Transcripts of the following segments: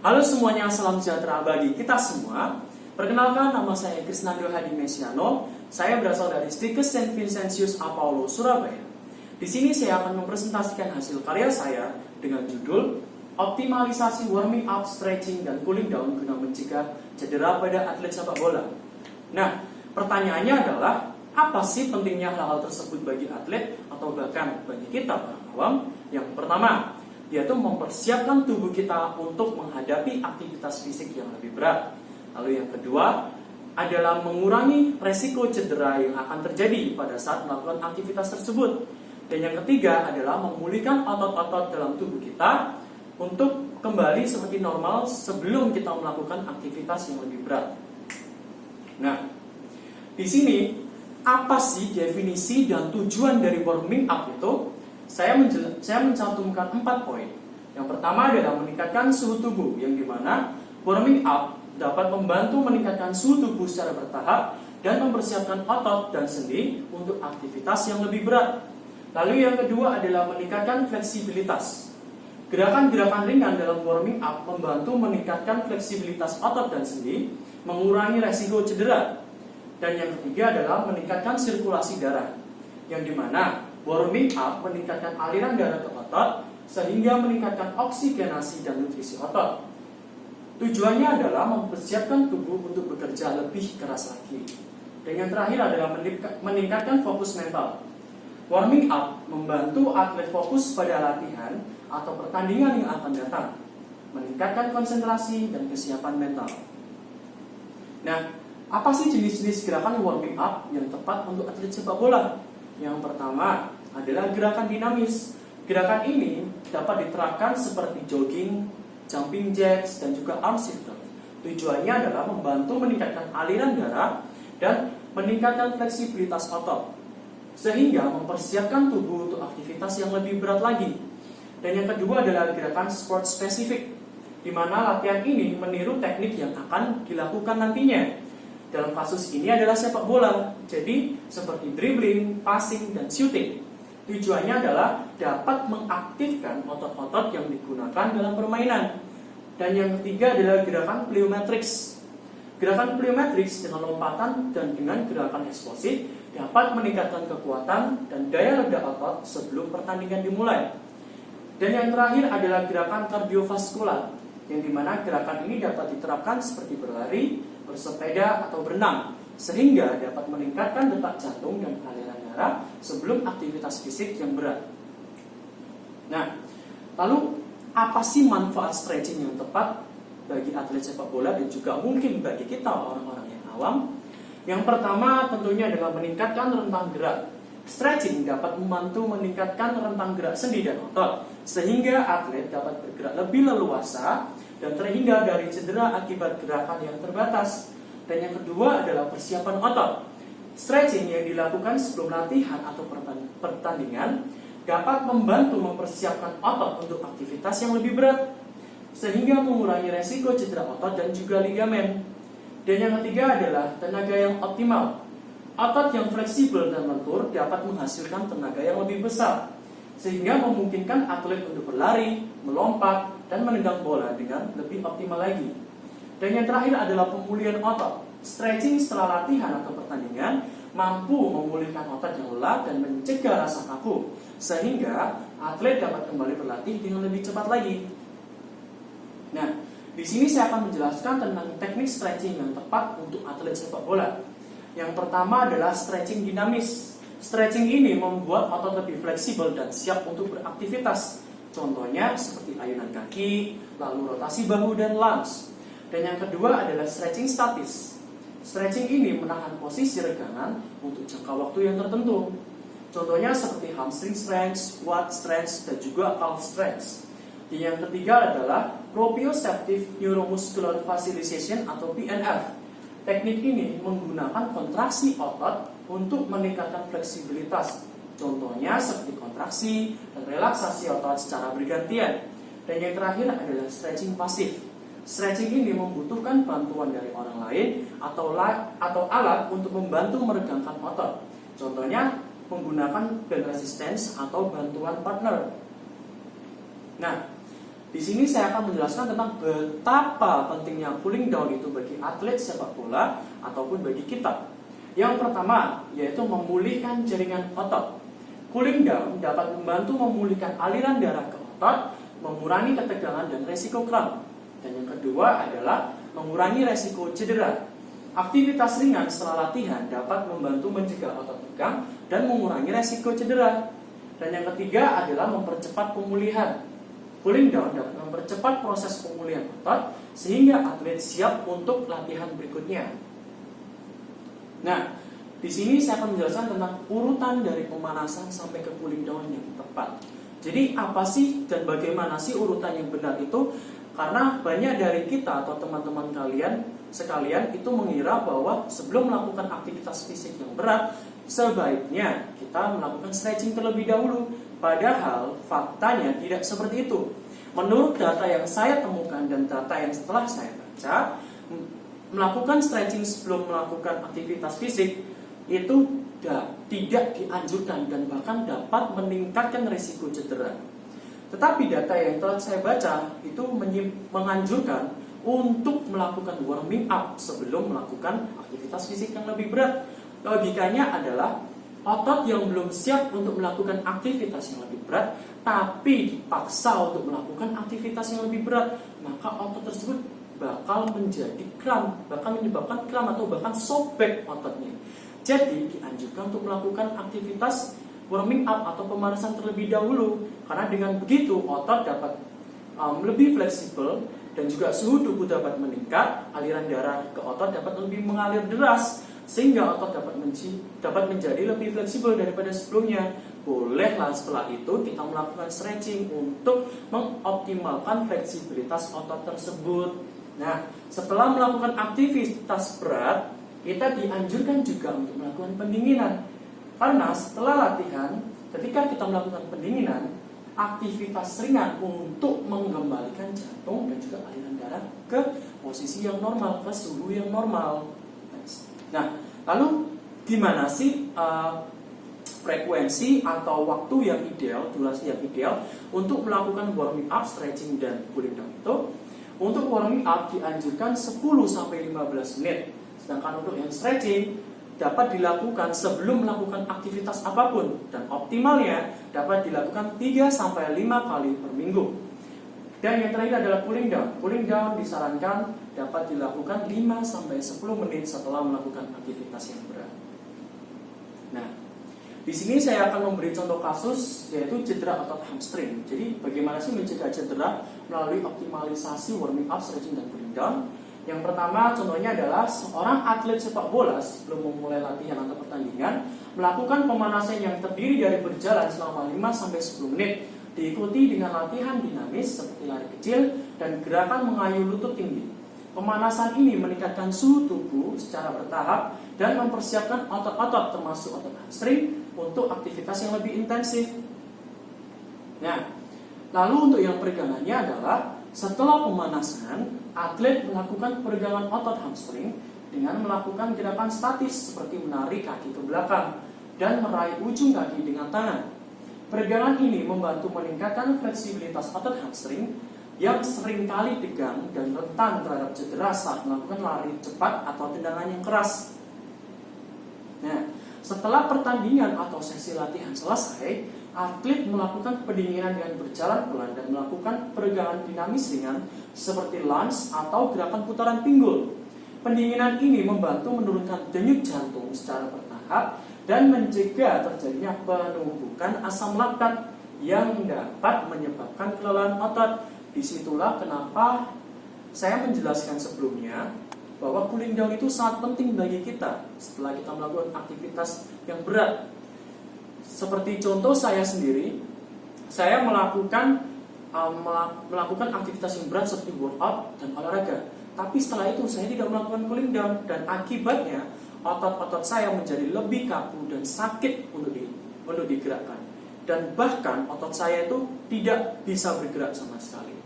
Halo semuanya, salam sejahtera bagi kita semua. Perkenalkan, nama saya Krisnando Hadi Mesiano. Saya berasal dari Stikes St. Vincentius A. Paulo, Surabaya. Di sini saya akan mempresentasikan hasil karya saya dengan judul Optimalisasi Warming Up, Stretching, dan Cooling Down guna mencegah cedera pada atlet sepak bola. Nah, pertanyaannya adalah, apa sih pentingnya hal-hal tersebut bagi atlet atau bahkan bagi kita para awam? Yang pertama, yaitu mempersiapkan tubuh kita untuk menghadapi aktivitas fisik yang lebih berat. Lalu yang kedua adalah mengurangi resiko cedera yang akan terjadi pada saat melakukan aktivitas tersebut. Dan yang ketiga adalah memulihkan otot-otot dalam tubuh kita untuk kembali seperti normal sebelum kita melakukan aktivitas yang lebih berat. Nah, di sini apa sih definisi dan tujuan dari warming up itu? Saya mencantumkan 4 poin. Yang pertama adalah meningkatkan suhu tubuh, yang dimana warming up dapat membantu meningkatkan suhu tubuh secara bertahap dan mempersiapkan otot dan sendi untuk aktivitas yang lebih berat. Lalu yang kedua adalah meningkatkan fleksibilitas. Gerakan-gerakan ringan dalam warming up membantu meningkatkan fleksibilitas otot dan sendi, mengurangi resiko cedera. Dan yang ketiga adalah meningkatkan sirkulasi darah, yang dimana warming up meningkatkan aliran darah ke otot sehingga meningkatkan oksigenasi dan nutrisi otot. Tujuannya adalah mempersiapkan tubuh untuk bekerja lebih keras lagi. Dan yang terakhir adalah meningkatkan fokus mental. Warming up membantu atlet fokus pada latihan atau pertandingan yang akan datang, meningkatkan konsentrasi dan kesiapan mental. Nah, apa sih jenis-jenis gerakan warming up yang tepat untuk atlet sepak bola? Yang pertama adalah gerakan dinamis. Gerakan ini dapat diterapkan seperti jogging, jumping jacks, dan juga arm circle. Tujuannya adalah membantu meningkatkan aliran darah dan meningkatkan fleksibilitas otot, sehingga mempersiapkan tubuh untuk aktivitas yang lebih berat lagi. Dan yang kedua adalah gerakan sport spesifik, di mana latihan ini meniru teknik yang akan dilakukan nantinya. Dalam kasus ini adalah sepak bola, jadi seperti dribbling, passing, dan shooting. Tujuannya adalah dapat mengaktifkan otot-otot yang digunakan dalam permainan. Dan yang ketiga adalah gerakan plyometrics. Gerakan plyometrics dengan lompatan dan dengan gerakan eksplosif dapat meningkatkan kekuatan dan daya reda otot sebelum pertandingan dimulai. Dan yang terakhir adalah gerakan kardiovaskular, yang dimana gerakan ini dapat diterapkan seperti berlari, bersepeda, atau berenang, sehingga dapat meningkatkan detak jantung dan aliran darah sebelum aktivitas fisik yang berat. Nah, lalu apa sih manfaat stretching yang tepat bagi atlet sepak bola dan juga mungkin bagi kita orang-orang yang awam? Yang pertama tentunya adalah meningkatkan rentang gerak. Stretching dapat membantu meningkatkan rentang gerak sendi dan otot, sehingga atlet dapat bergerak lebih leluasa dan terhindar dari cedera akibat gerakan yang terbatas. Dan yang kedua adalah persiapan otot. Stretching yang dilakukan sebelum latihan atau pertandingan dapat membantu mempersiapkan otot untuk aktivitas yang lebih berat, sehingga mengurangi resiko cedera otot dan juga ligamen. Dan yang ketiga adalah tenaga yang optimal. Otot yang fleksibel dan lentur dapat menghasilkan tenaga yang lebih besar, sehingga memungkinkan atlet untuk berlari, melompat, dan menendang bola dengan lebih optimal lagi. Dan yang terakhir adalah pemulihan otot. Stretching setelah latihan atau pertandingan mampu memulihkan otot yang lelah dan mencegah rasa kaku, sehingga atlet dapat kembali berlatih dengan lebih cepat lagi. Nah, di sini saya akan menjelaskan tentang teknik stretching yang tepat untuk atlet sepak bola. Yang pertama adalah stretching dinamis. Stretching ini membuat otot lebih fleksibel dan siap untuk beraktivitas. Contohnya seperti ayunan kaki, lalu rotasi bahu dan lunge. Dan yang kedua adalah stretching statis. Stretching ini menahan posisi regangan untuk jangka waktu yang tertentu. Contohnya seperti hamstring stretch, quad stretch, dan juga calf stretch. Dan yang ketiga adalah proprioceptive neuromuscular facilitation atau PNF. Teknik ini menggunakan kontraksi otot untuk meningkatkan fleksibilitas. Contohnya seperti kontraksi dan relaksasi otot secara bergantian. Dan yang terakhir adalah stretching pasif. Stretching ini membutuhkan bantuan dari orang lain atau alat untuk membantu meregangkan otot. Contohnya menggunakan band resistance atau bantuan partner. Nah, Di sini saya akan menjelaskan tentang betapa pentingnya cooling down itu bagi atlet sepak bola ataupun bagi kita. Yang pertama yaitu memulihkan jaringan otot. Cooling down dapat membantu memulihkan aliran darah ke otot, mengurangi ketegangan dan resiko kram. Dan yang kedua adalah mengurangi resiko cedera. Aktivitas ringan setelah latihan dapat membantu mencegah otot tegang dan mengurangi resiko cedera. Dan yang ketiga adalah mempercepat pemulihan. Cooling down dapat mempercepat proses pemulihan otot sehingga atlet siap untuk latihan berikutnya. Nah, di sini saya akan menjelaskan tentang urutan dari pemanasan sampai ke cooling down yang tepat. Jadi apa sih dan bagaimana sih urutan yang benar itu? Karena banyak dari kita atau teman-teman kalian sekalian itu mengira bahwa sebelum melakukan aktivitas fisik yang berat, sebaiknya kita melakukan stretching terlebih dahulu. Padahal faktanya tidak seperti itu. Menurut data yang saya temukan dan data yang setelah saya baca, melakukan stretching sebelum melakukan aktivitas fisik itu tidak dianjurkan dan bahkan dapat meningkatkan risiko cedera. Tetapi data yang telah saya baca itu menganjurkan untuk melakukan warming up sebelum melakukan aktivitas fisik yang lebih berat. Logikanya adalah otot yang belum siap untuk melakukan aktivitas yang lebih berat tapi dipaksa untuk melakukan aktivitas yang lebih berat, maka otot tersebut bakal menjadi kram, bahkan menyebabkan kram atau bahkan sobek ototnya. Jadi dianjurkan untuk melakukan aktivitas warming up atau pemanasan terlebih dahulu, karena dengan begitu otot dapat lebih fleksibel dan juga suhu tubuh dapat meningkat, aliran darah ke otot dapat lebih mengalir deras sehingga otot dapat menjadi lebih fleksibel daripada sebelumnya. Bolehlah setelah itu kita melakukan stretching untuk mengoptimalkan fleksibilitas otot tersebut. Nah, setelah melakukan aktivitas berat, kita dianjurkan juga untuk melakukan pendinginan. Karena setelah latihan, ketika kita melakukan pendinginan, aktivitas ringan untuk mengembalikan jantung dan juga aliran darah ke posisi yang normal, ke suhu yang normal. Nah, lalu gimana sih frekuensi atau waktu yang ideal, durasi yang ideal untuk melakukan warming up, stretching, dan cooling down itu? Untuk warming up dianjurkan 10-15 menit. Sedangkan untuk yang stretching dapat dilakukan sebelum melakukan aktivitas apapun dan optimalnya dapat dilakukan 3-5 kali per minggu. Dan yang terakhir adalah cooling down. Cooling down disarankan dapat dilakukan 5-10 menit setelah melakukan aktivitas yang berat. Nah, di sini saya akan memberi contoh kasus yaitu cedera otot hamstring. Jadi bagaimana sih mencegah cedera melalui optimalisasi warming up, stretching, dan cooling down? Yang pertama contohnya adalah seorang atlet sepak bola sebelum memulai latihan atau pertandingan melakukan pemanasan yang terdiri dari berjalan selama 5-10 menit, diikuti dengan latihan dinamis seperti lari kecil dan gerakan mengayuh lutut tinggi. Pemanasan ini meningkatkan suhu tubuh secara bertahap dan mempersiapkan otot-otot termasuk otot hamstring untuk aktivitas yang lebih intensif. Nah, lalu untuk yang peregangannya adalah setelah pemanasan, atlet melakukan peregangan otot hamstring dengan melakukan gerakan statis seperti menarik kaki ke belakang dan meraih ujung kaki dengan tangan. Peregangan ini membantu meningkatkan fleksibilitas otot hamstring yang seringkali tegang dan rentan terhadap cedera saat melakukan lari cepat atau tendangan yang keras. Nah, setelah pertandingan atau sesi latihan selesai, atlet melakukan pendinginan dengan berjalan pelan dan melakukan peregangan dinamis ringan seperti lunge atau gerakan putaran pinggul. Pendinginan ini membantu menurunkan denyut jantung secara bertahap dan mencegah terjadinya penumpukan asam laktat yang dapat menyebabkan kelelahan otot. Disitulah kenapa saya menjelaskan sebelumnya bahwa cooling down itu sangat penting bagi kita setelah kita melakukan aktivitas yang berat. Seperti contoh saya sendiri, saya melakukan aktivitas yang berat seperti workout dan olahraga. Tapi setelah itu saya tidak melakukan cooling down dan akibatnya otot-otot saya menjadi lebih kaku dan sakit untuk digerakkan. Dan bahkan otot saya itu tidak bisa bergerak sama sekali.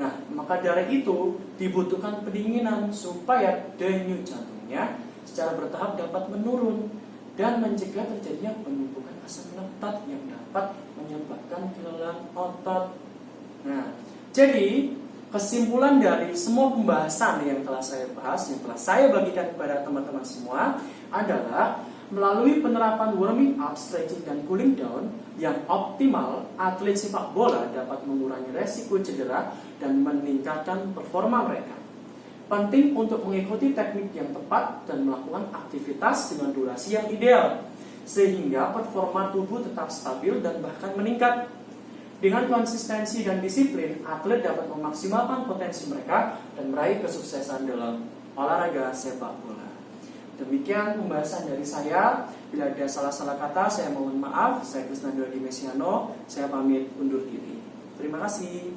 Nah, maka dari itu dibutuhkan pendinginan supaya denyut jantungnya secara bertahap dapat menurun dan mencegah terjadinya penumpukan asam laktat yang dapat menyebabkan kelelahan otot. Nah, Jadi, kesimpulan dari semua pembahasan yang telah saya bahas, yang telah saya bagikan kepada teman-teman semua adalah melalui penerapan warming up, stretching, dan cooling down yang optimal, atlet sepak bola dapat mengurangi resiko cedera dan meningkatkan performa mereka. Penting untuk mengikuti teknik yang tepat dan melakukan aktivitas dengan durasi yang ideal, sehingga performa tubuh tetap stabil dan bahkan meningkat. Dengan konsistensi dan disiplin, atlet dapat memaksimalkan potensi mereka dan meraih kesuksesan dalam olahraga sepak bola. Demikian pembahasan dari saya. Bila ada salah-salah kata, saya mohon maaf. Saya Krisnandro Hadi Mesiano. Saya pamit undur diri. Terima kasih.